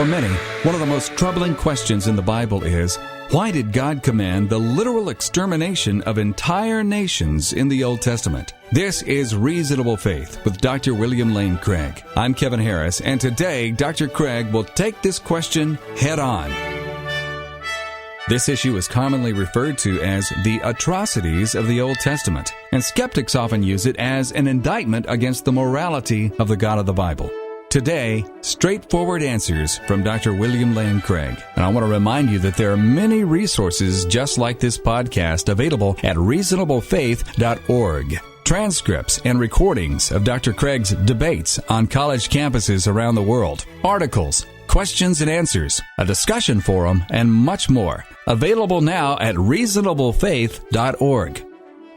For many, one of the most troubling questions in the Bible is, why did God command the literal extermination of entire nations in the Old Testament? This is Reasonable Faith with Dr. William Lane Craig. I'm Kevin Harris, and today Dr. Craig will take this question head on. This issue is commonly referred to as the atrocities of the Old Testament, and skeptics often use it as an indictment against the morality of the God of the Bible. Today, straightforward answers from Dr. William Lane Craig. And I want to remind you that there are many resources just like this podcast available at reasonablefaith.org. Transcripts and recordings of Dr. Craig's debates on college campuses around the world, articles, questions and answers, a discussion forum, and much more. Available now at reasonablefaith.org.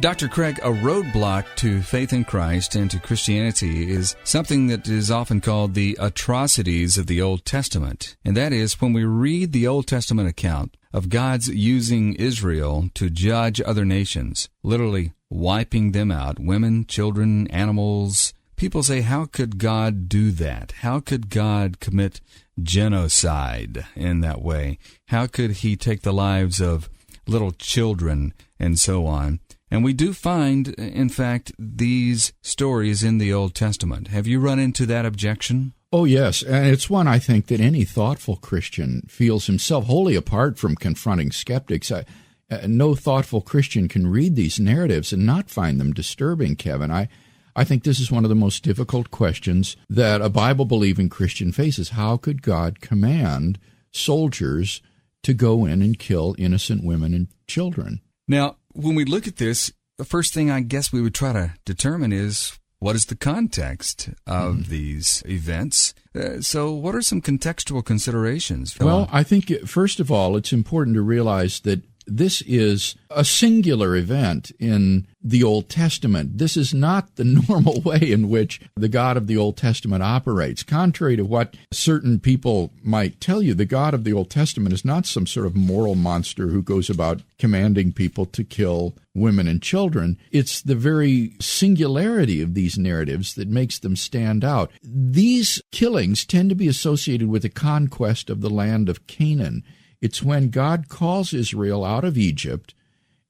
Dr. Craig, a roadblock to faith in Christ and to Christianity is something that is often called the atrocities of the Old Testament. And that is when we read the Old Testament account of God's using Israel to judge other nations, literally wiping them out, women, children, animals. People say, how could God do that? How could God commit genocide in that way? How could he take the lives of little children and so on? And we do find, in fact, these stories in the Old Testament. Have you run into that objection? Oh, yes. And it's one I think that any thoughtful Christian feels himself wholly apart from confronting skeptics. No thoughtful Christian can read these narratives and not find them disturbing, Kevin. I think this is one of the most difficult questions that a Bible-believing Christian faces. How could God command soldiers to go in and kill innocent women and children? Now, when we look at this, the first thing I guess we would try to determine is, what is the context of these events? So what are some contextual considerations? Well, I think, first of all, it's important to realize that this is a singular event in the Old Testament. This is not the normal way in which the God of the Old Testament operates. Contrary to what certain people might tell you, the God of the Old Testament is not some sort of moral monster who goes about commanding people to kill women and children. It's the very singularity of these narratives that makes them stand out. These killings tend to be associated with the conquest of the land of Canaan. It's when God calls Israel out of Egypt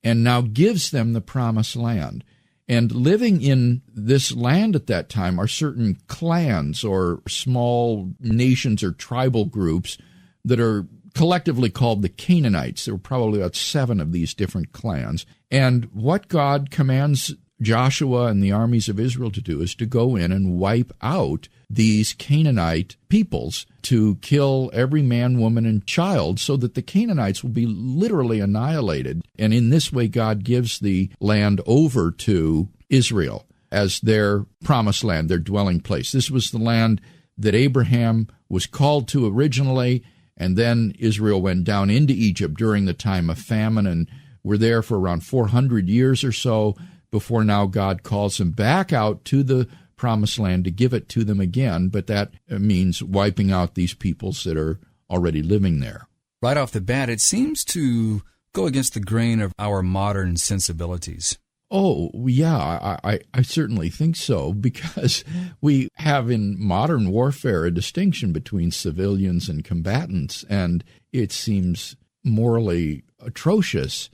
and now gives them the promised land. And living in this land at that time are certain clans or small nations or tribal groups that are collectively called the Canaanites. There were probably about 7 of these different clans. And what God commands Joshua and the armies of Israel to do is to go in and wipe out these Canaanite peoples, to kill every man, woman, and child, so that the Canaanites will be literally annihilated. And in this way, God gives the land over to Israel as their promised land, their dwelling place. This was the land that Abraham was called to originally, and then Israel went down into Egypt during the time of famine, and were there for around 400 years or so, before now God calls them back out to the promised land to give it to them again, but that means wiping out these peoples that are already living there. Right off the bat, it seems to go against the grain of our modern sensibilities. Oh, yeah, I certainly think so, because we have in modern warfare a distinction between civilians and combatants, and it seems morally atrocious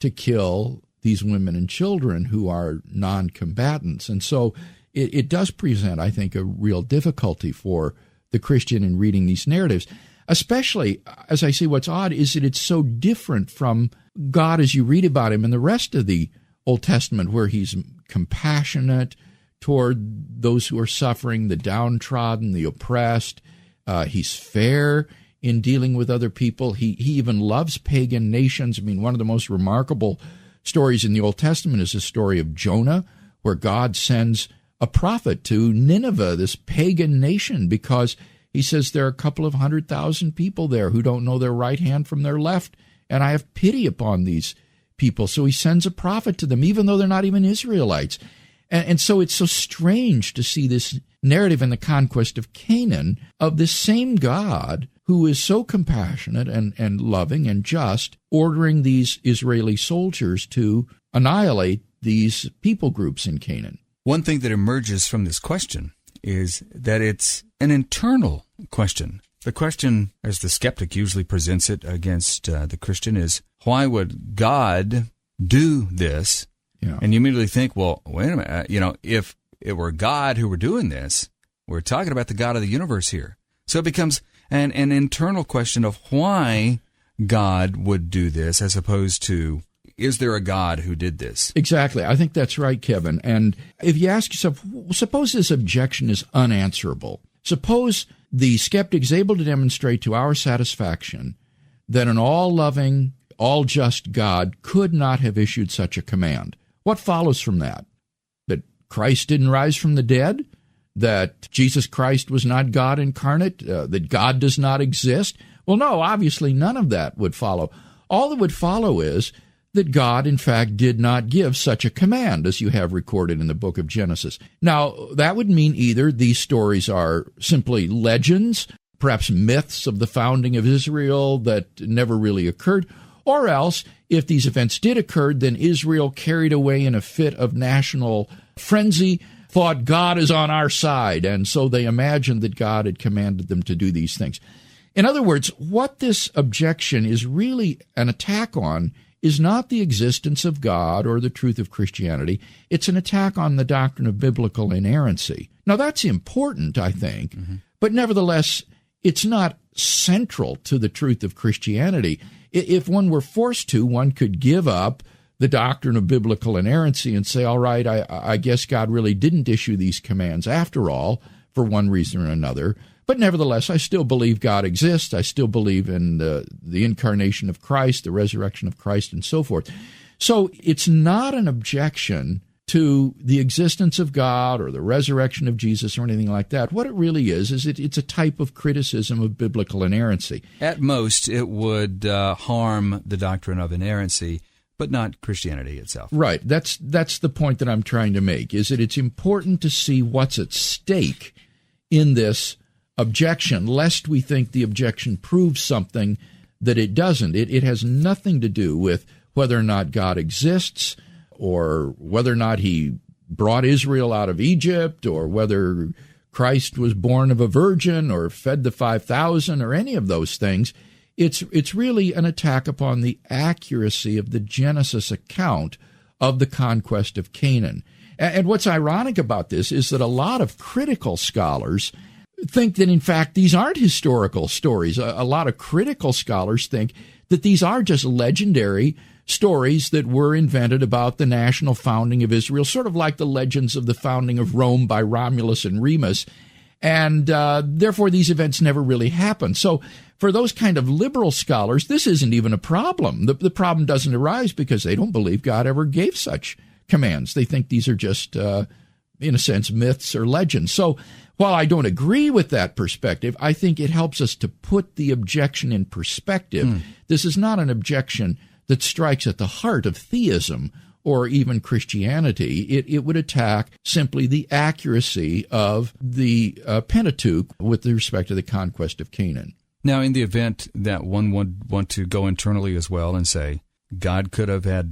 to kill these women and children who are non-combatants. And so it does present, I think, a real difficulty for the Christian in reading these narratives. Especially, as I say, what's odd is that it's so different from God as you read about him in the rest of the Old Testament, where he's compassionate toward those who are suffering, the downtrodden, the oppressed. He's fair in dealing with other people. He even loves pagan nations. I mean, one of the most remarkable stories in the Old Testament is the story of Jonah, where God sends a prophet to Nineveh, this pagan nation, because he says there are a couple of 100,000 people there who don't know their right hand from their left, and I have pity upon these people. So he sends a prophet to them, even though they're not even Israelites. And so it's so strange to see this narrative in the conquest of Canaan of this same God who is so compassionate and loving and just, ordering these Israeli soldiers to annihilate these people groups in Canaan. One thing that emerges from this question is that it's an internal question. The question, as the skeptic usually presents it against the Christian, is why would God do this? Yeah. And you immediately think, well, wait a minute, if it were God who were doing this, we're talking about the God of the universe here. So it becomes an internal question of why God would do this as opposed to, is there a God who did this? Exactly. I think that's right, Kevin. And if you ask yourself, suppose this objection is unanswerable. Suppose the skeptic is able to demonstrate to our satisfaction that an all-loving, all-just God could not have issued such a command. What follows from that? That Christ didn't rise from the dead? That Jesus Christ was not God incarnate? That God does not exist? Well, no, obviously none of that would follow. All that would follow is that God, in fact, did not give such a command as you have recorded in the book of Genesis. Now, that would mean either these stories are simply legends, perhaps myths of the founding of Israel that never really occurred, or else, if these events did occur, then Israel, carried away in a fit of national frenzy, thought God is on our side, and so they imagined that God had commanded them to do these things. In other words, what this objection is really an attack on is not the existence of God or the truth of Christianity. It's an attack on the doctrine of biblical inerrancy. Now, that's important, I think, but nevertheless, it's not central to the truth of Christianity. If one were forced to, one could give up the doctrine of biblical inerrancy and say, all right, I guess God really didn't issue these commands after all, for one reason or another. But nevertheless, I still believe God exists. I still believe in the incarnation of Christ, the resurrection of Christ, and so forth. So it's not an objection to the existence of God or the resurrection of Jesus or anything like that. What it really is it's a type of criticism of biblical inerrancy. At most, it would harm the doctrine of inerrancy, but not Christianity itself. Right. That's the point that I'm trying to make, is that it's important to see what's at stake in this objection, lest we think the objection proves something that it doesn't. It has nothing to do with whether or not God exists, or whether or not he brought Israel out of Egypt, or whether Christ was born of a virgin or fed the 5,000 or any of those things. It's really an attack upon the accuracy of the Genesis account of the conquest of Canaan. And what's ironic about this is that a lot of critical scholars think that, in fact, these aren't historical stories. A lot of critical scholars think that these are just legendary stories that were invented about the national founding of Israel, sort of like the legends of the founding of Rome by Romulus and Remus, and therefore these events never really happened. So for those kind of liberal scholars, this isn't even a problem. The problem doesn't arise because they don't believe God ever gave such commands. They think these are just, in a sense, myths or legends. So while I don't agree with that perspective, I think it helps us to put the objection in perspective. This is not an objection that strikes at the heart of theism or even Christianity. It would attack simply the accuracy of the Pentateuch with respect to the conquest of Canaan. Now, in the event that one would want to go internally as well and say, God could have had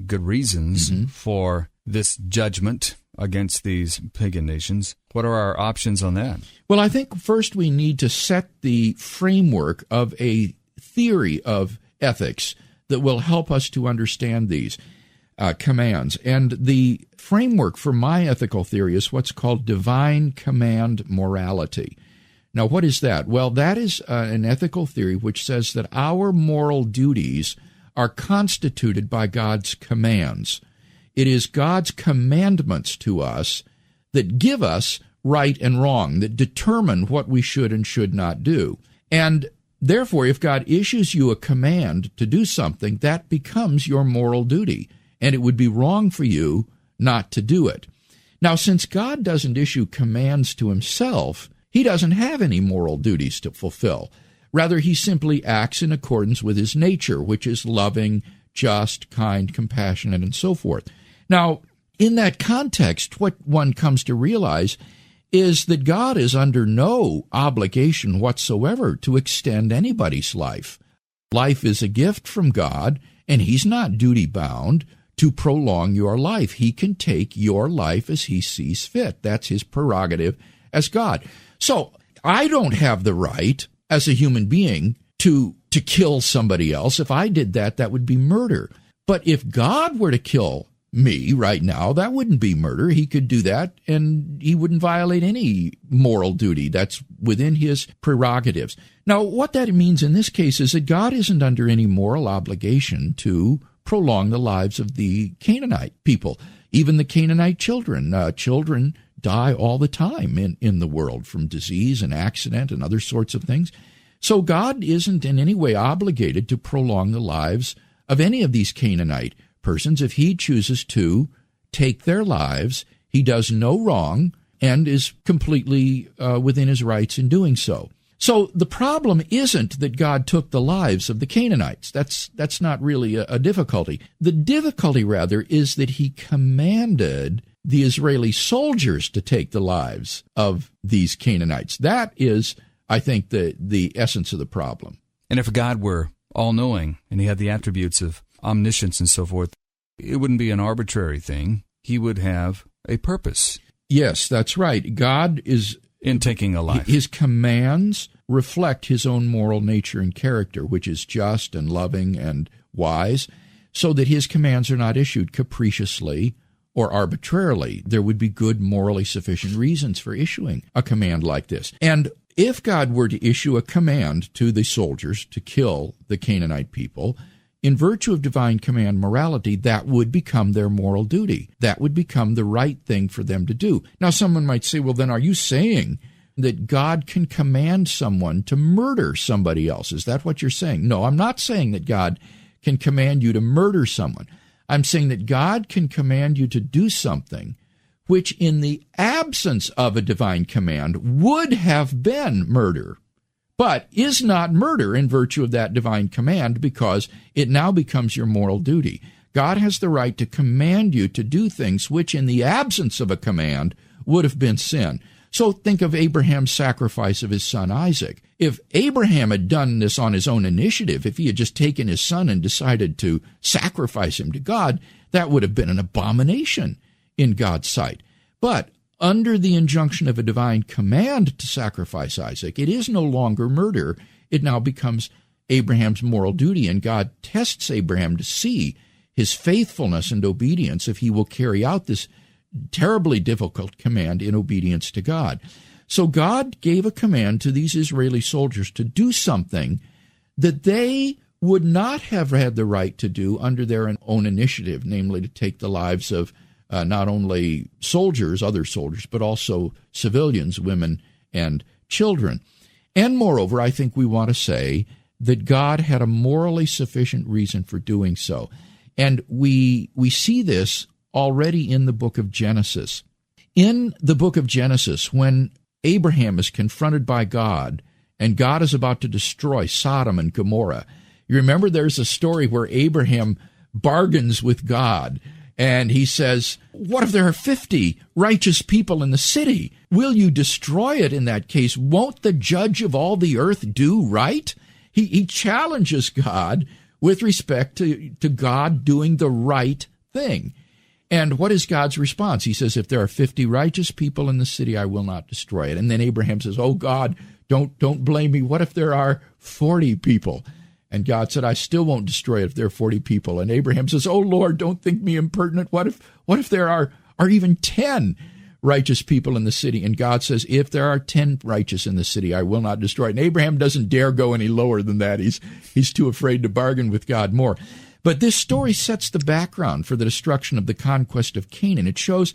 good reasons for this judgment against these pagan nations, what are our options on that? Well, I think first we need to set the framework of a theory of ethics that will help us to understand these commands. And the framework for my ethical theory is what's called divine command morality. Now, what is that? Well, that is an ethical theory which says that our moral duties are constituted by God's commands. It is God's commandments to us that give us right and wrong, that determine what we should and should not do. And therefore, if God issues you a command to do something, that becomes your moral duty, and it would be wrong for you not to do it. Now, since God doesn't issue commands to himself, he doesn't have any moral duties to fulfill. Rather, he simply acts in accordance with his nature, which is loving, just, kind, compassionate, and so forth. Now, in that context, what one comes to realize is that God is under no obligation whatsoever to extend anybody's life. Life is a gift from God, and he's not duty-bound to prolong your life. He can take your life as he sees fit. That's his prerogative as God. So I don't have the right as a human being to kill somebody else. If I did that, that would be murder. But if God were to kill me right now, that wouldn't be murder. He could do that, and he wouldn't violate any moral duty. That's within his prerogatives. Now, what that means in this case is that God isn't under any moral obligation to prolong the lives of the Canaanite people, even the Canaanite children. Children die all the time in the world from disease and accident and other sorts of things. So God isn't in any way obligated to prolong the lives of any of these Canaanite persons. If he chooses to take their lives, he does no wrong and is completely within his rights in doing so. So the problem isn't that God took the lives of the Canaanites. That's not really a difficulty. The difficulty, rather, is that he commanded the Israeli soldiers to take the lives of these Canaanites. That is, I think, the essence of the problem. And if God were all-knowing and he had the attributes of omniscience and so forth, it wouldn't be an arbitrary thing. He would have a purpose. Yes, that's right. God is in taking a life. His commands reflect his own moral nature and character, which is just and loving and wise, so that his commands are not issued capriciously or arbitrarily. There would be good, morally sufficient reasons for issuing a command like this. And if God were to issue a command to the soldiers to kill the Canaanite people, in virtue of divine command morality, that would become their moral duty. That would become the right thing for them to do. Now, someone might say, well, then are you saying that God can command someone to murder somebody else? Is that what you're saying? No, I'm not saying that God can command you to murder someone. I'm saying that God can command you to do something which, in the absence of a divine command, would have been murder, but is not murder in virtue of that divine command, because it now becomes your moral duty. God has the right to command you to do things which, in the absence of a command, would have been sin. So think of Abraham's sacrifice of his son Isaac. If Abraham had done this on his own initiative, if he had just taken his son and decided to sacrifice him to God, that would have been an abomination in God's sight. But under the injunction of a divine command to sacrifice Isaac, it is no longer murder. It now becomes Abraham's moral duty, and God tests Abraham to see his faithfulness and obedience if he will carry out this terribly difficult command in obedience to God. So God gave a command to these Israeli soldiers to do something that they would not have had the right to do under their own initiative, namely to take the lives of not only soldiers, other soldiers, but also civilians, women, and children. And moreover, I think we want to say that God had a morally sufficient reason for doing so. And we see this already in the book of Genesis. In the book of Genesis, when Abraham is confronted by God, and God is about to destroy Sodom and Gomorrah, you remember there's a story where Abraham bargains with God, and he says, what if there are 50 righteous people in the city? Will you destroy it in that case? Won't the judge of all the earth do right? He challenges God with respect to God doing the right thing. And what is God's response? He says, if there are 50 righteous people in the city, I will not destroy it. And then Abraham says, oh God, don't blame me. What if there are 40 people? And God said, I still won't destroy it if there are 40 people. And Abraham says, oh Lord, don't think me impertinent. What if there are even 10 righteous people in the city? And God says, if there are 10 righteous in the city, I will not destroy it. And Abraham doesn't dare go any lower than that. He's too afraid to bargain with God more. But this story sets the background for the destruction of the conquest of Canaan. It shows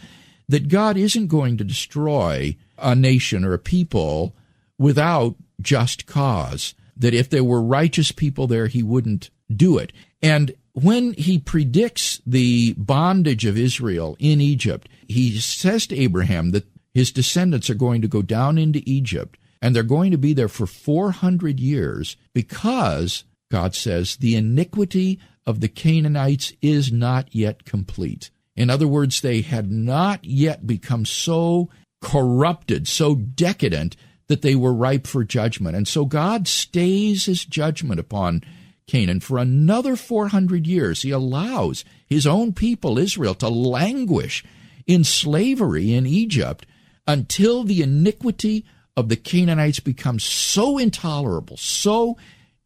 that God isn't going to destroy a nation or a people without just cause, that if there were righteous people there, he wouldn't do it. And when he predicts the bondage of Israel in Egypt, he says to Abraham that his descendants are going to go down into Egypt, and they're going to be there for 400 years because, God says, the iniquity of the Canaanites is not yet complete. In other words, they had not yet become so corrupted, so decadent, that they were ripe for judgment. And so God stays his judgment upon Canaan for another 400 years. He allows his own people, Israel, to languish in slavery in Egypt until the iniquity of the Canaanites becomes so intolerable, so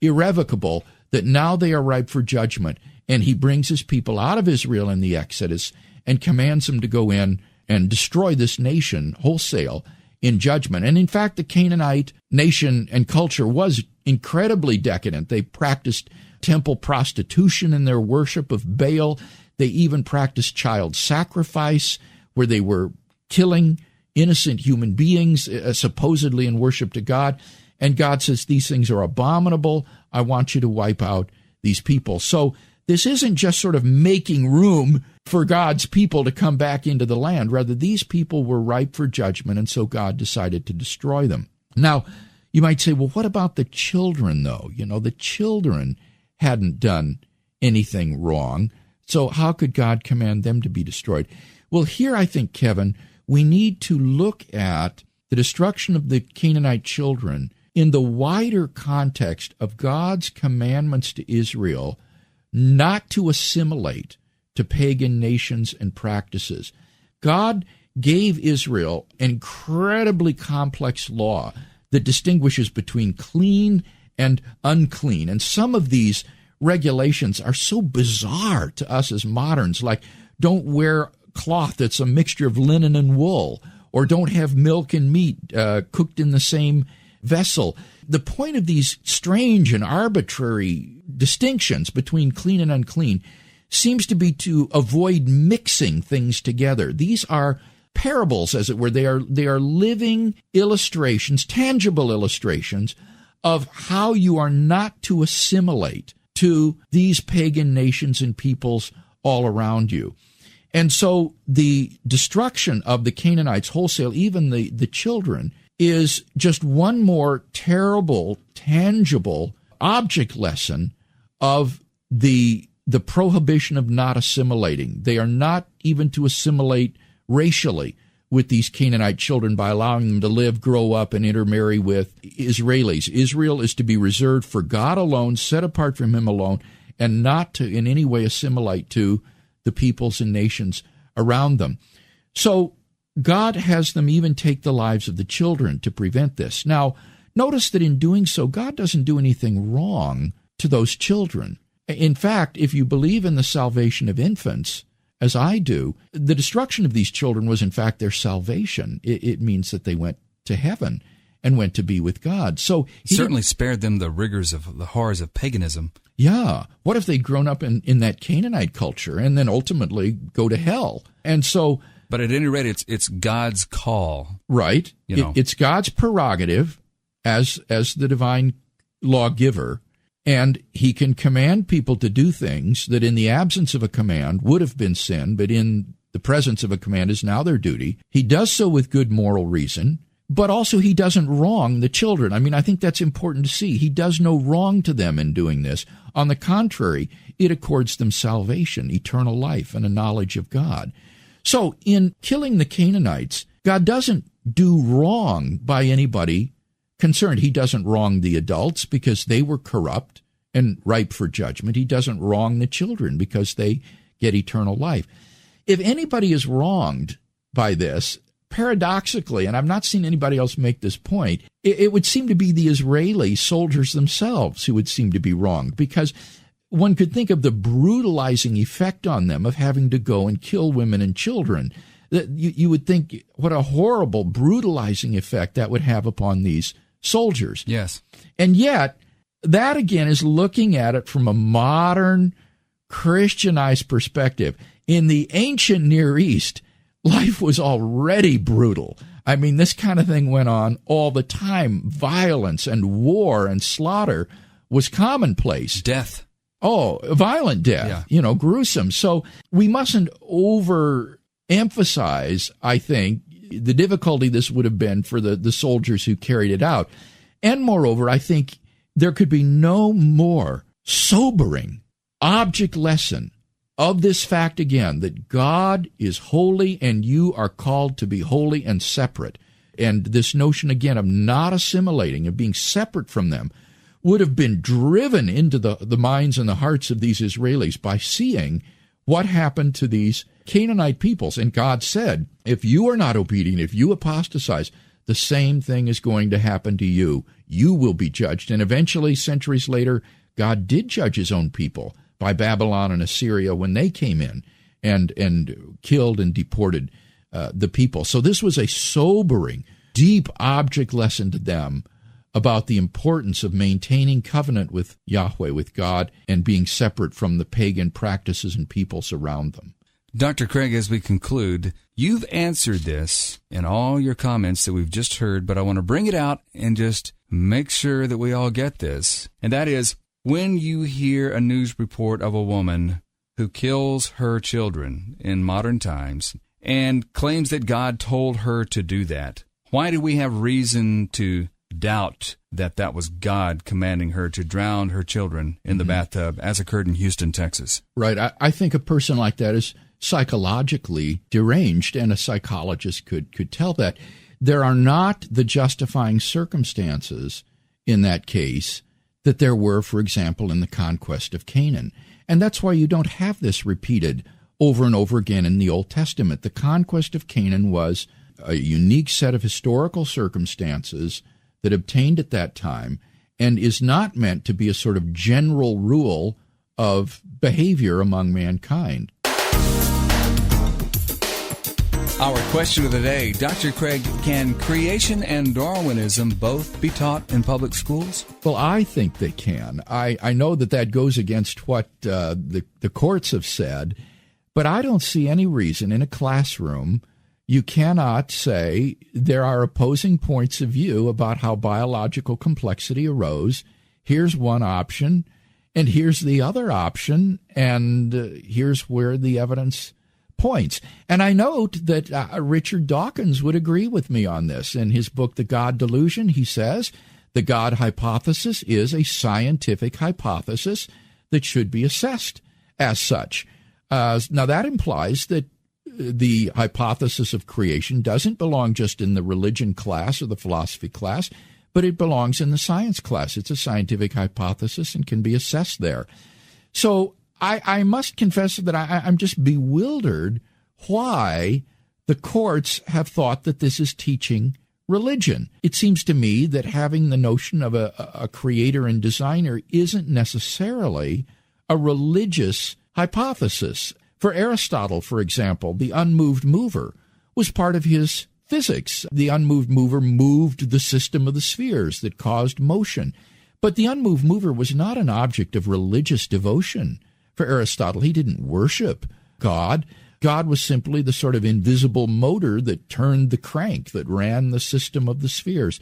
irrevocable, that now they are ripe for judgment. And he brings his people out of Israel in the Exodus and commands them to go in and destroy this nation wholesale in judgment. And in fact, the Canaanite nation and culture was incredibly decadent. They practiced temple prostitution in their worship of Baal. They even practiced child sacrifice, where they were killing innocent human beings, supposedly in worship to God. And God says, these things are abominable. I want you to wipe out these people. So this isn't just sort of making room for God's people to come back into the land. Rather, these people were ripe for judgment, and so God decided to destroy them. Now, you might say, well, what about the children, though? You know, the children hadn't done anything wrong, so how could God command them to be destroyed? Well, here I think, Kevin, we need to look at the destruction of the Canaanite children in the wider context of God's commandments to Israel not to assimilate to pagan nations and practices. God gave Israel an incredibly complex law that distinguishes between clean and unclean. And some of these regulations are so bizarre to us as moderns, like don't wear cloth that's a mixture of linen and wool, or don't have milk and meat cooked in the same vessel. The point of these strange and arbitrary distinctions between clean and unclean seems to be to avoid mixing things together. These are parables, as it were. They are living illustrations, tangible illustrations of how you are not to assimilate to these pagan nations and peoples all around you. And so the destruction of the Canaanites wholesale, even the children, is just one more terrible, tangible object lesson of the prohibition of not assimilating. They are not even to assimilate racially with these Canaanite children by allowing them to live, grow up, and intermarry with Israelis. Israel is to be reserved for God alone, set apart from him alone, and not to in any way assimilate to the peoples and nations around them. So God has them even take the lives of the children to prevent this. Now, notice that in doing so, God doesn't do anything wrong to those children. In fact, if you believe in the salvation of infants, as I do, the destruction of these children was in fact their salvation. It means that they went to heaven and went to be with God. So he certainly spared them the rigors of the horrors of paganism. Yeah. What if they'd grown up in that Canaanite culture and then ultimately go to hell? And so... But at any rate, it's God's call. Right. You know. It's God's prerogative as the divine lawgiver, and he can command people to do things that in the absence of a command would have been sin, but in the presence of a command is now their duty. He does so with good moral reason, but also he doesn't wrong the children. I mean, I think that's important to see. He does no wrong to them in doing this. On the contrary, it accords them salvation, eternal life, and a knowledge of God. So in killing the Canaanites, God doesn't do wrong by anybody concerned. He doesn't wrong the adults because they were corrupt and ripe for judgment. He doesn't wrong the children because they get eternal life. If anybody is wronged by this, paradoxically, and I've not seen anybody else make this point, it would seem to be the Israeli soldiers themselves who would seem to be wronged, because one could think of the brutalizing effect on them of having to go and kill women and children. You would think what a horrible, brutalizing effect that would have upon these soldiers. Yes. And yet, that again is looking at it from a modern, Christianized perspective. In the ancient Near East, life was already brutal. I mean, this kind of thing went on all the time. Violence and war and slaughter was commonplace. Death. Oh, violent death, gruesome. So we mustn't overemphasize, I think, the difficulty this would have been for the soldiers who carried it out. And moreover, I think there could be no more sobering object lesson of this fact again, that God is holy and you are called to be holy and separate. And this notion again of not assimilating, of being separate from them, would have been driven into the minds and the hearts of these Israelis by seeing what happened to these Canaanite peoples. And God said, if you are not obedient, if you apostatize, the same thing is going to happen to you. You will be judged. And eventually, centuries later, God did judge his own people by Babylon and Assyria when they came in and killed and deported the people. So this was a sobering, deep object lesson to them about the importance of maintaining covenant with Yahweh, with God, and being separate from the pagan practices and peoples around them. Dr. Craig, as we conclude, you've answered this in all your comments that we've just heard, but I want to bring it out and just make sure that we all get this. And that is, when you hear a news report of a woman who kills her children in modern times and claims that God told her to do that, why do we have reason to doubt that that was God commanding her to drown her children in the bathtub, as occurred in Houston, Texas? Right. I think a person like that is psychologically deranged, and a psychologist could tell that. There are not the justifying circumstances in that case that there were, for example, in the conquest of Canaan. And that's why you don't have this repeated over and over again in the Old Testament. The conquest of Canaan was a unique set of historical circumstances that obtained at that time, and is not meant to be a sort of general rule of behavior among mankind. Our question of the day, Dr. Craig, can creation and Darwinism both be taught in public schools? Well, I think they can. I know that goes against what the courts have said, but I don't see any reason in a classroom you cannot say there are opposing points of view about how biological complexity arose. Here's one option, and here's the other option, and here's where the evidence points. And I note that Richard Dawkins would agree with me on this. In his book, The God Delusion, he says, the God hypothesis is a scientific hypothesis that should be assessed as such. Now, that implies that the hypothesis of creation doesn't belong just in the religion class or the philosophy class, but it belongs in the science class. It's a scientific hypothesis and can be assessed there. So I must confess that I'm just bewildered why the courts have thought that this is teaching religion. It seems to me that having the notion of a creator and designer isn't necessarily a religious hypothesis. For Aristotle, for example, the unmoved mover was part of his physics. The unmoved mover moved the system of the spheres that caused motion. But the unmoved mover was not an object of religious devotion. For Aristotle, he didn't worship God. God was simply the sort of invisible motor that turned the crank, that ran the system of the spheres.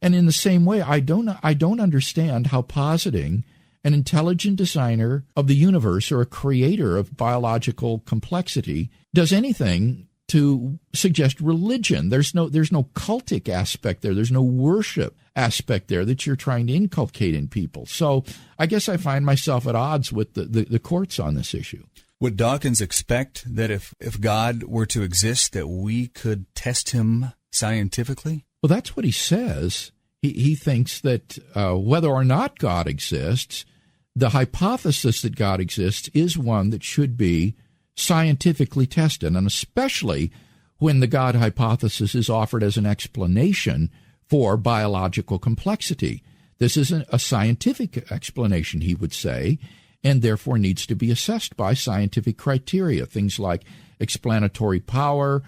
And in the same way, I don't understand how positing an intelligent designer of the universe or a creator of biological complexity does anything to suggest religion. There's no cultic aspect there. There's no worship aspect there that you're trying to inculcate in people. So I guess I find myself at odds with the courts on this issue. Would Dawkins expect that if God were to exist, that we could test him scientifically? Well, that's what he says. He thinks that whether or not God exists, the hypothesis that God exists is one that should be scientifically tested, and especially when the God hypothesis is offered as an explanation for biological complexity. This isn't a scientific explanation, he would say, and therefore needs to be assessed by scientific criteria, things like explanatory power,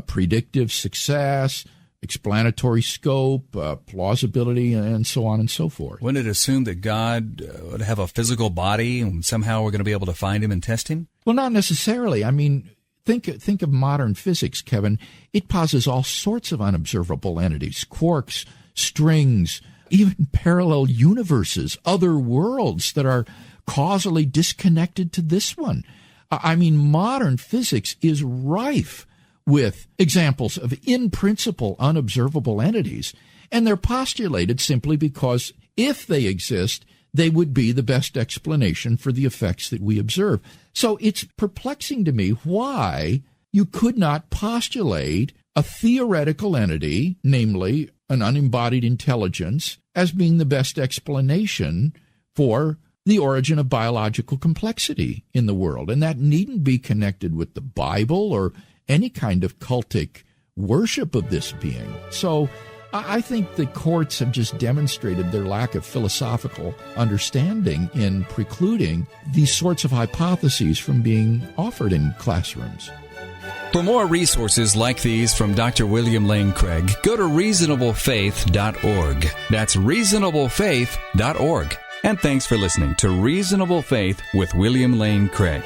predictive success, explanatory scope, plausibility, and so on and so forth. Wouldn't it assume that God would have a physical body and somehow we're going to be able to find him and test him? Well, not necessarily. I mean, think of modern physics, Kevin. It poses all sorts of unobservable entities, quarks, strings, even parallel universes, other worlds that are causally disconnected to this one. I mean, modern physics is rife with examples of in-principle unobservable entities, and they're postulated simply because if they exist, they would be the best explanation for the effects that we observe. So it's perplexing to me why you could not postulate a theoretical entity, namely an unembodied intelligence, as being the best explanation for the origin of biological complexity in the world. And that needn't be connected with the Bible or any kind of cultic worship of this being. So I think the courts have just demonstrated their lack of philosophical understanding in precluding these sorts of hypotheses from being offered in classrooms. For more resources like these from Dr. William Lane Craig, go to reasonablefaith.org. That's reasonablefaith.org. And thanks for listening to Reasonable Faith with William Lane Craig.